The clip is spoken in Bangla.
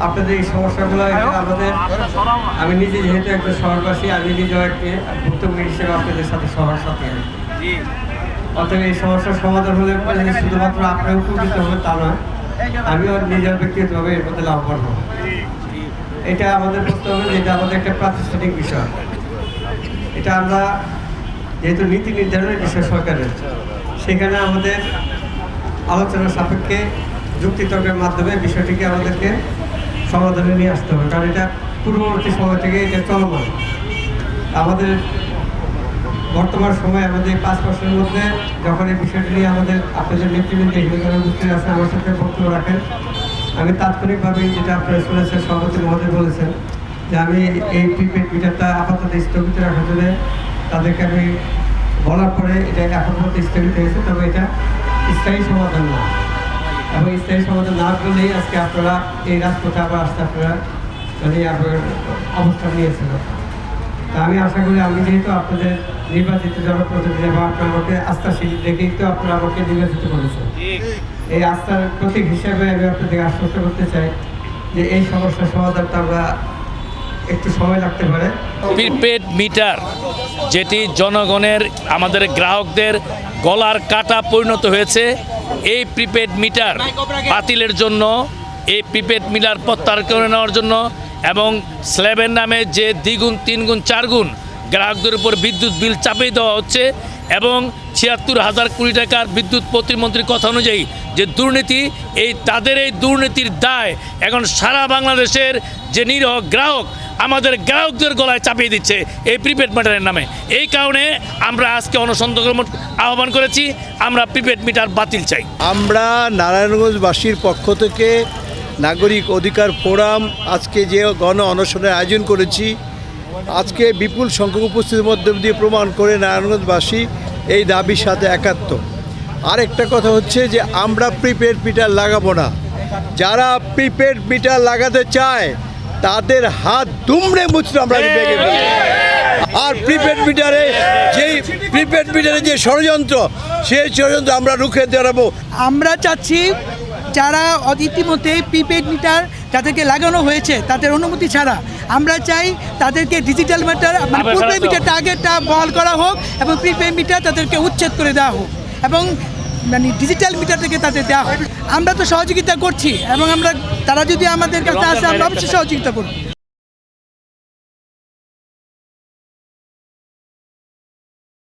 আপনাদের এই সমস্যাগুলো আমাদের, আমি নিজে যেহেতু একজন শহরবাসী, আমি নিজেও একটি ভুক্তভোগী হিসেবে আপনাদের সাথে সবার সাথে অতএব এই সমস্যার সমাধান হলে শুধুমাত্র আপনারা উপকৃত হবে তা নয়, আমিও নিজের ব্যক্তিগতভাবে এর মধ্যে লাভবান হব। এটা আমাদের বুঝতে হবে যে এটা আমাদের একটা প্রাতিষ্ঠানিক বিষয়। এটা আমরা যেহেতু নীতি নির্ধারণের বিষয় সরকারের, সেখানে আমাদের আলোচনার সাপেক্ষে যুক্তিতর্কের মাধ্যমে বিষয়টিকে আমাদেরকে সমাধানে নিয়ে আসতে হবে, কারণ এটা পূর্ববর্তী সময় থেকে এটা চলমান। আমাদের বর্তমান সময়ে আমাদের 5 বছরের মধ্যে যখন এই বিষয়টি নিয়ে আমাদের আপনাদের নেতৃবৃন্দ হিন্দুদের উপস্থিত আছে, আমার সাথে বক্তব্য রাখেন, আমি তাৎক্ষণিকভাবে যেটা আপনারা শুনেছেন, সভাপতি মহোদয় বলেছেন যে আমি এই প্রিপেড মিটারটা আপাতত স্থগিত রাখার জন্য তাদেরকে আমি বলার পরে এটা আপাতত স্থগিত হয়েছে, তবে এটা স্থায়ী সমাধান না, এবং স্থায়ী সমাধান না করলেই আজকে আপনারা এই রাজপথে আবার আসতে আপনারা মানে আপনার অবস্থান নিয়েছিল। তা আমি আশা করি, আমি যেহেতু আপনাদের নির্বাচিত জনপ্রতিনিধি এবং আপনার আমাকে আস্থাশীল দেখেই তো আপনারা আমাকে নির্বাচিত করেছেন, এই আস্থার প্রতীক হিসেবে আমি আপনাদেরকে আশ্বস্ত করতে চাই যে এই সমস্যার সমাধানটা আমরা একটু সময় লাগতে পারে। প্রিপেড মিটার যেটি জনগণের, আমাদের গ্রাহকদের গলার কাটা পরিণত হয়েছে, এই প্রিপেড মিটার বাতিলের জন্য, এই প্রিপেড মিটার প্রত্যাহার করে নেওয়ার জন্য এবং স্ল্যাবের নামে যে দ্বিগুণ 3 গুণ 4 গুণ গ্রাহকদের উপর বিদ্যুৎ বিল চাপিয়ে দেওয়া হচ্ছে এবং ৭৬,০০০ কোটি টাকার বিদ্যুৎ প্রতিমন্ত্রীর কথা অনুযায়ী যে দুর্নীতি, তাদের এই দুর্নীতির দায় এখন সারা বাংলাদেশের যে নিরীহ গ্রাহক, আমাদের গ্রাহকদের গলায় চাপিয়ে দিচ্ছে এই প্রিপেড মিটারের নামে। এই কারণে আমরা আজকে অনশন আহ্বান করেছি, আমরা প্রিপেড মিটার বাতিল চাই। আমরা নারায়ণগঞ্জবাসীর পক্ষ থেকে নাগরিক অধিকার ফোরাম আজকে যে গণ অনশনের আয়োজন করেছি, আজকে বিপুল সংখ্যক উপস্থিতির মধ্য দিয়ে প্রমাণ করে নারায়ণগঞ্জবাসী এই দাবির সাথে একাত্ম। আরেকটা কথা হচ্ছে যে আমরা প্রিপেড মিটার লাগাবো না, যারা প্রিপেড মিটার লাগাতে চায় তাদের হাত দুমড়ে মুচড়ে আমরা ভেঙে ফেলব। আর প্রিপেড মিটারে যে ষড়যন্ত্র, সেই ষড়যন্ত্র আমরা রুখে দাঁড়াবো। আমরা চাচ্ছি যারা ইতিমধ্যে প্রিপেড মিটার যাদেরকে লাগানো হয়েছে তাদের অনুমতি ছাড়া, আমরা চাই তাদেরকে ডিজিটাল মিটার, মানে প্রিপেড মিটারটা আগেরটা বহাল করা হোক এবং প্রিপেড মিটার তাদেরকে উচ্ছেদ করে দেওয়া হোক এবং মানে ডিজিটাল মিটার থেকে তাদের দেওয়া হোক। আমরা তো সহযোগিতা করছি এবং তারা যদি আমাদের কাছে আসে আমরা অবশ্যই সহযোগিতা করব।